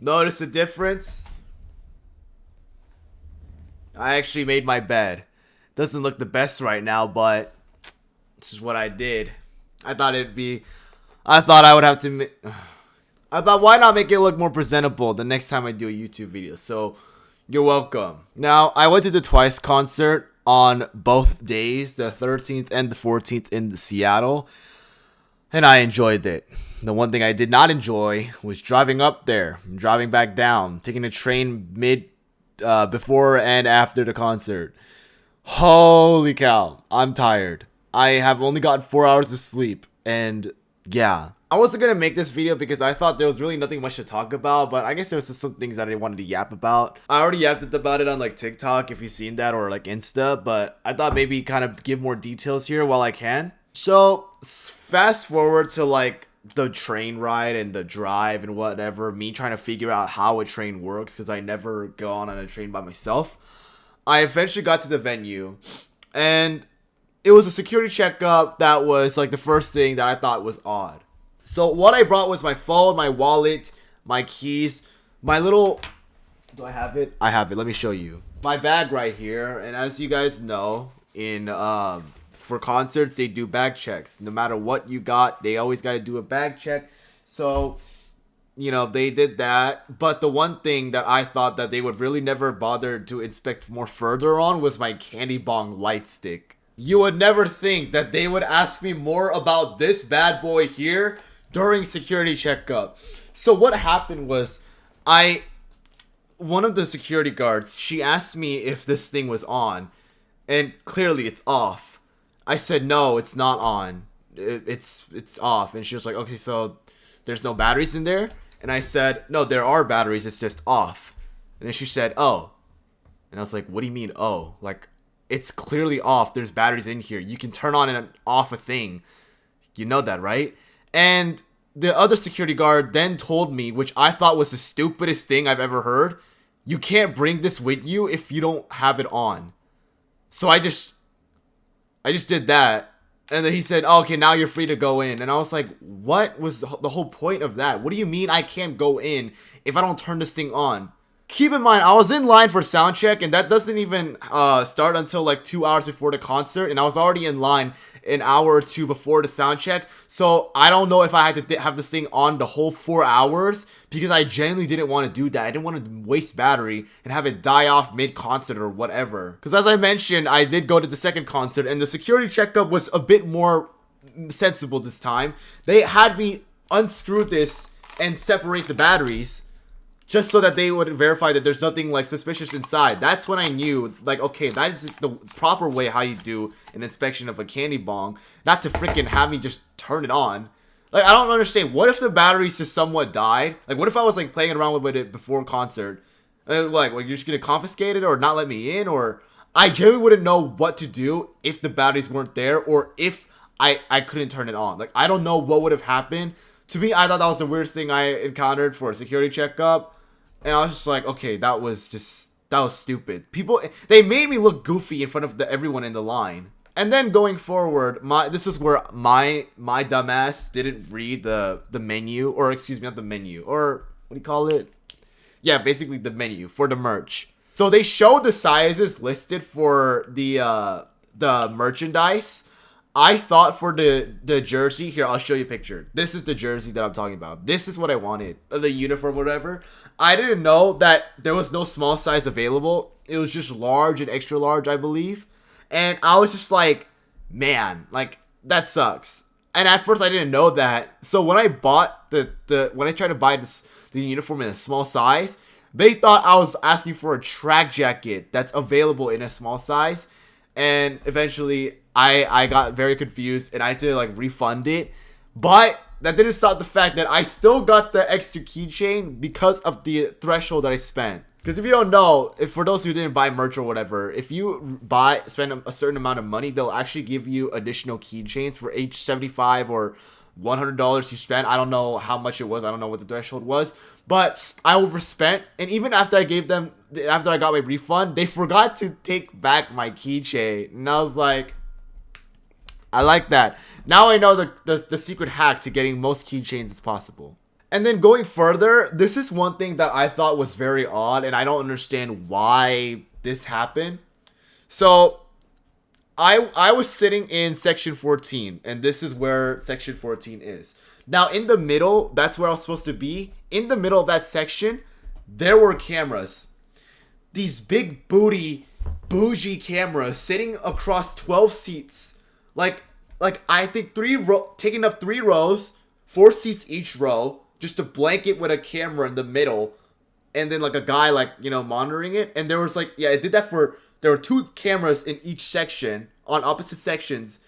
Notice the difference? I actually made my bed. Doesn't look the best right now, but this is what I did. I thought it'd be. I thought I would have to. I thought, why not make it look more presentable the next time I do a YouTube video? So, you're welcome. Now, I went to the Twice concert on both days, the 13th and the 14th in Seattle, and I enjoyed it. The one thing I did not enjoy was driving up there, driving back down, taking a train before and after the concert. Holy cow, I'm tired. I have only got 4 hours of sleep, and yeah. I wasn't gonna make this video because I thought there was really nothing much to talk about, but I guess there was just some things that I wanted to yap about. I already yapped about it on like TikTok, if you've seen that, or like Insta, but I thought maybe kind of give more details here while I can. So fast forward to like the train ride and the drive and whatever, me trying to figure out how a train works because I never go on a train by myself. I eventually got to the venue, and it was a security checkup that was like the first thing that I thought was odd. So what I brought was my phone, my wallet, my keys, my little... Do I have it? I have it. Let me show you. My bag right here. And as you guys know, for concerts, they do bag checks. No matter what you got, they always got to do a bag check. So, you know, they did that. But the one thing that I thought that they would really never bother to inspect more further on was my Candy Bong light stick. You would never think that they would ask me more about this bad boy here during security checkup. So what happened was, one of the security guards, she asked me if this thing was on, and clearly it's off. I said, no, it's not on. It's off. And she was like, okay, so there's no batteries in there? And I said, no, there are batteries, it's just off. And then she said, oh. And I was like, what do you mean, oh? Like, it's clearly off. There's batteries in here. You can turn on and off a thing. You know that, right? And the other security guard then told me, which I thought was the stupidest thing I've ever heard, you can't bring this with you if you don't have it on. So I just did that. And then he said, oh, okay, now you're free to go in. And I was like, what was the whole point of that? What do you mean I can't go in if I don't turn this thing on? Keep in mind, I was in line for sound check, and that doesn't even start until like 2 hours before the concert, and I was already in line an hour or two before the sound check. So I don't know if I had to have this thing on the whole 4 hours, because I genuinely didn't want to do that. I didn't want to waste battery and have it die off mid-concert or whatever. Because as I mentioned, I did go to the second concert, and the security checkup was a bit more sensible this time. They had me unscrew this and separate the batteries, just so that they would verify that there's nothing like suspicious inside. That's when I knew, like, okay, that is the proper way how you do an inspection of a candy bong. Not to freaking have me just turn it on. Like, I don't understand. What if the batteries just somewhat died? Like, what if I was like playing around with it before concert? Like you're just gonna confiscate it or not let me in? Or I genuinely wouldn't know what to do if the batteries weren't there, or if I couldn't turn it on. Like, I don't know what would have happened. To me, I thought that was the weirdest thing I encountered for a security checkup. And I was just like, okay, that was stupid. People, they made me look goofy in front of everyone in the line. And then going forward, this is where my dumbass didn't read the menu, or excuse me, not the menu, or what do you call it? Yeah, basically the menu for the merch. So they showed the sizes listed for the merchandise. I thought for the jersey, here, I'll show you a picture. This is the jersey that I'm talking about. This is what I wanted, the uniform, whatever. I didn't know that there was no small size available. It was just large and extra large, I believe. And I was just like, man, like, that sucks. And at first I didn't know that. So when I bought when I tried to buy the uniform in a small size, they thought I was asking for a track jacket that's available in a small size. And eventually I got very confused and I had to like refund it. But that didn't stop the fact that I still got the extra keychain because of the threshold that I spent. Because if you don't know, for those who didn't buy merch or whatever, if you spend a certain amount of money, they'll actually give you additional keychains for each $75 or $100 you spent. I don't know how much it was. I don't know what the threshold was. But I overspent. And even after I got my refund, they forgot to take back my keychain. And I was like, I like that. Now I know the secret hack to getting most keychains as possible. And then going further, this is one thing that I thought was very odd, and I don't understand why this happened. So I was sitting in section 14, and this is where section 14 is. Now in the middle, that's where I was supposed to be. In the middle of that section, there were cameras. These big booty, bougie cameras sitting across 12 seats. Like I think taking up 3 rows, 4 seats each row, just a blanket with a camera in the middle, and then like a guy like, you know, monitoring it. And there was like, yeah, it did that for, there were 2 cameras in each section on opposite sections.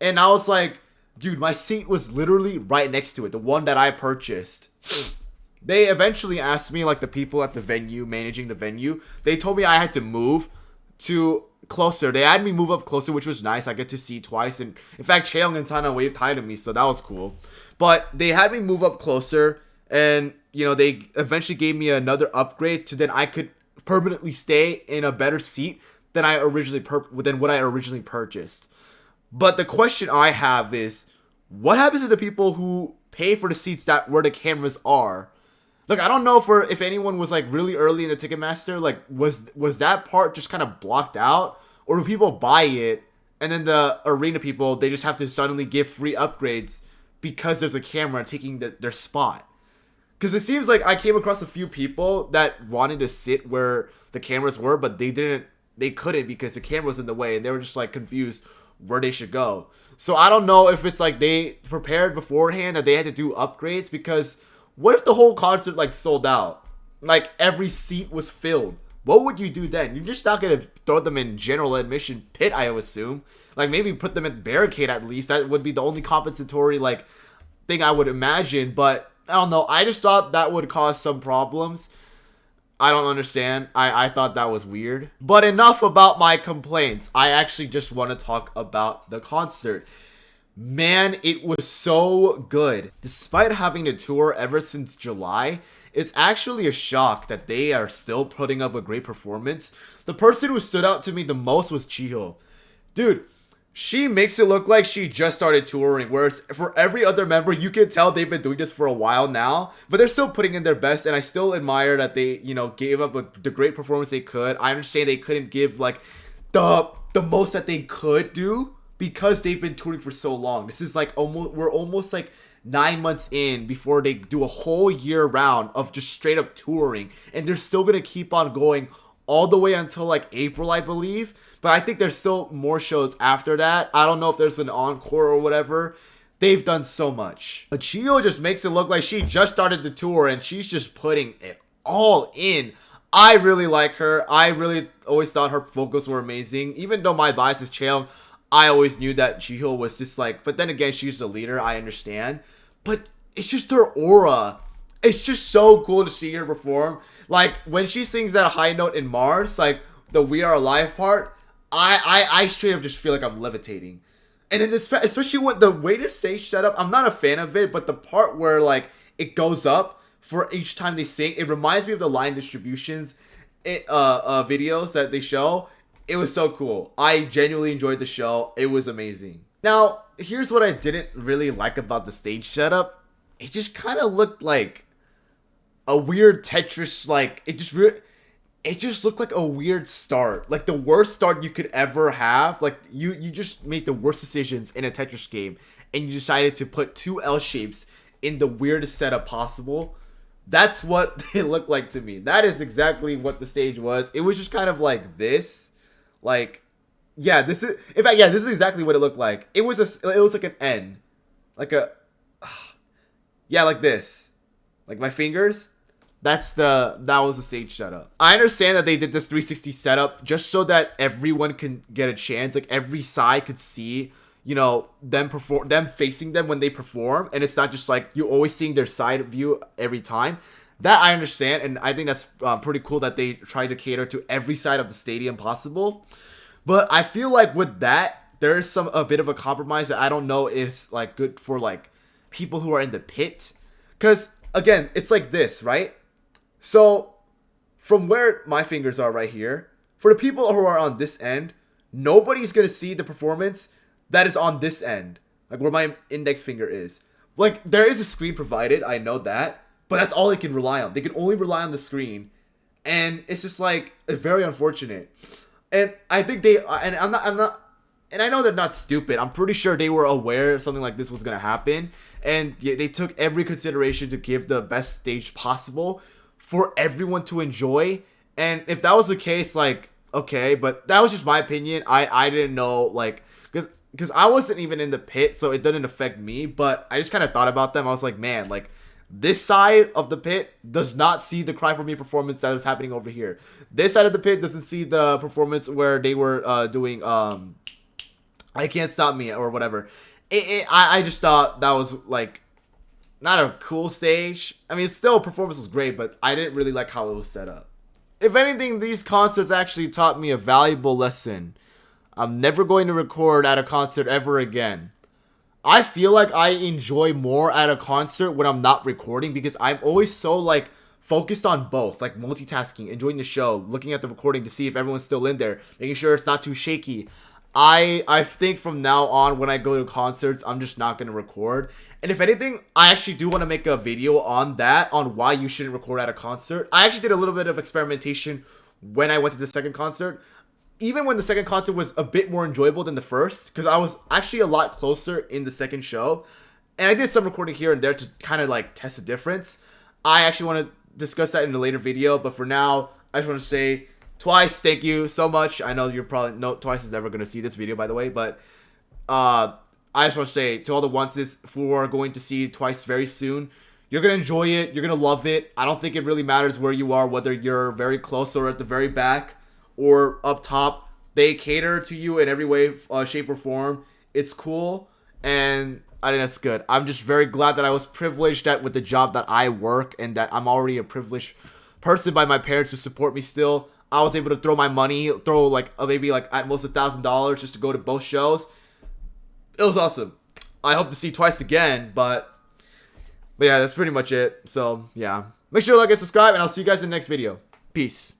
And I was like, dude, my seat was literally right next to it, the one that I purchased. They eventually asked me, like the people at the venue, managing the venue, they told me I had to move to closer. They had me move up closer, which was nice. I get to see twice. And in fact, Chaeyoung and Tana waved hi to me, so that was cool. But they had me move up closer, and you know, they eventually gave me another upgrade to then I could permanently stay in a better seat than what I originally purchased. But the question I have is, what happens to the people who pay for the seats that where the cameras are? Look, I don't know if anyone was like really early in the Ticketmaster, like was that part just kind of blocked out, or do people buy it and then the arena people, they just have to suddenly give free upgrades because there's a camera taking their spot? Because it seems like I came across a few people that wanted to sit where the cameras were, but they couldn't because the camera was in the way, and they were just like confused where they should go. So I don't know if it's like they prepared beforehand that they had to do upgrades, because what if the whole concert like sold out? Like every seat was filled. What would you do then? You're just not gonna throw them in general admission pit, I would assume. Like maybe put them in barricade at least. That would be the only compensatory like thing I would imagine. But I don't know. I just thought that would cause some problems. I don't understand. I thought that was weird. But enough about my complaints. I actually just want to talk about the concert. Man, it was so good. Despite having to tour ever since July, it's actually a shock that they are still putting up a great performance. The person who stood out to me the most was Jihyo. Dude, she makes it look like she just started touring, whereas for every other member, you can tell they've been doing this for a while now, but they're still putting in their best, and I still admire that they, you know, gave up the great performance they could. I understand they couldn't give like the most that they could do because they've been touring for so long. This is like we're almost like 9 months in before they do a whole year round of just straight up touring, and they're still gonna keep on going all the way until like April, I believe. But I think there's still more shows after that. I don't know if there's an encore or whatever. They've done so much. But Jihyo just makes it look like she just started the tour and she's just putting it all in. I really like her. I really always thought her vocals were amazing. Even though my bias is Chaeyoung, I always knew that Jihyo was just like, but then again, she's the leader, I understand. But it's just her aura. It's just so cool to see her perform. Like when she sings that high note in Mars, like the We Are Alive part, I straight up just feel like I'm levitating. And then this, especially with the way the stage set up, I'm not a fan of it, but the part where like it goes up for each time they sing, it reminds me of the line distributions videos that they show. It was so cool. I genuinely enjoyed the show. It was amazing. Now, here's what I didn't really like about the stage setup. It just kind of looked like a weird Tetris, like it just looked like a weird start, like the worst start you could ever have. Like you just made the worst decisions in a Tetris game, and you decided to put 2 L shapes in the weirdest setup possible. That's what it looked like to me. That is exactly what the stage was. It was just kind of like this, like, yeah, this is, in fact, yeah, this is exactly what it looked like. It was like an N, like a, yeah, like this, like my fingers. That was the stage setup. I understand that they did this 360 setup just so that everyone can get a chance. Like every side could see, you know, them facing them when they perform, and it's not just like you always seeing their side view every time. That I understand, and I think that's pretty cool that they try to cater to every side of the stadium possible. But I feel like with that, there is a bit of a compromise that I don't know is like good for like people who are in the pit, because again, it's like this, right? So, from where my fingers are right here, for the people who are on this end, nobody's going to see the performance that is on this end. Like where my index finger is. Like, there is a screen provided, I know that. but that's all they can rely on. They can only rely on the screen, and it's just like very unfortunate. And I think and I know they're not stupid. I'm pretty sure they were aware something like this was gonna happen, and they took every consideration to give the best stage possible for everyone to enjoy. And if that was the case, like, okay, but that was just my opinion. I didn't know, like, because I wasn't even in the pit, so it didn't affect me. But I just kind of thought about them. I was like, man, like, this side of the pit does not see the Cry For Me performance that was happening over here. This side of the pit doesn't see the performance where they were doing I Can't Stop Me or whatever. I just thought that was, like, not a cool stage. I mean, still, performance was great, but I didn't really like how it was set up. If anything, these concerts actually taught me a valuable lesson. I'm never going to record at a concert ever again. I feel like I enjoy more at a concert when I'm not recording, because I'm always so, like, focused on both, like multitasking, enjoying the show, looking at the recording to see if everyone's still in there, making sure it's not too shaky. I think from now on, when I go to concerts, I'm just not going to record. And if anything, I actually do want to make a video on that, on why you shouldn't record at a concert. I actually did a little bit of experimentation when I went to the second concert. Even when the second concert was a bit more enjoyable than the first, because I was actually a lot closer in the second show. And I did some recording here and there to kind of like test the difference. I actually want to discuss that in a later video, but for now, I just want to say, Twice, thank you so much. I know you're probably, no, Twice is never going to see this video, by the way, but I just want to say to all the onces who are going to see Twice very soon, you're going to enjoy it, you're going to love it. I don't think it really matters where you are, whether you're very close or at the very back or up top. They cater to you in every way, shape, or form. It's cool, and I think that's good. I'm just very glad that I was privileged with the job that I work, and that I'm already a privileged person by my parents who support me still. I was able to throw my money, like maybe like at most $1,000 just to go to both shows. It was awesome. I hope to see Twice again, but yeah, that's pretty much it. So yeah, make sure to like and subscribe, and I'll see you guys in the next video. Peace.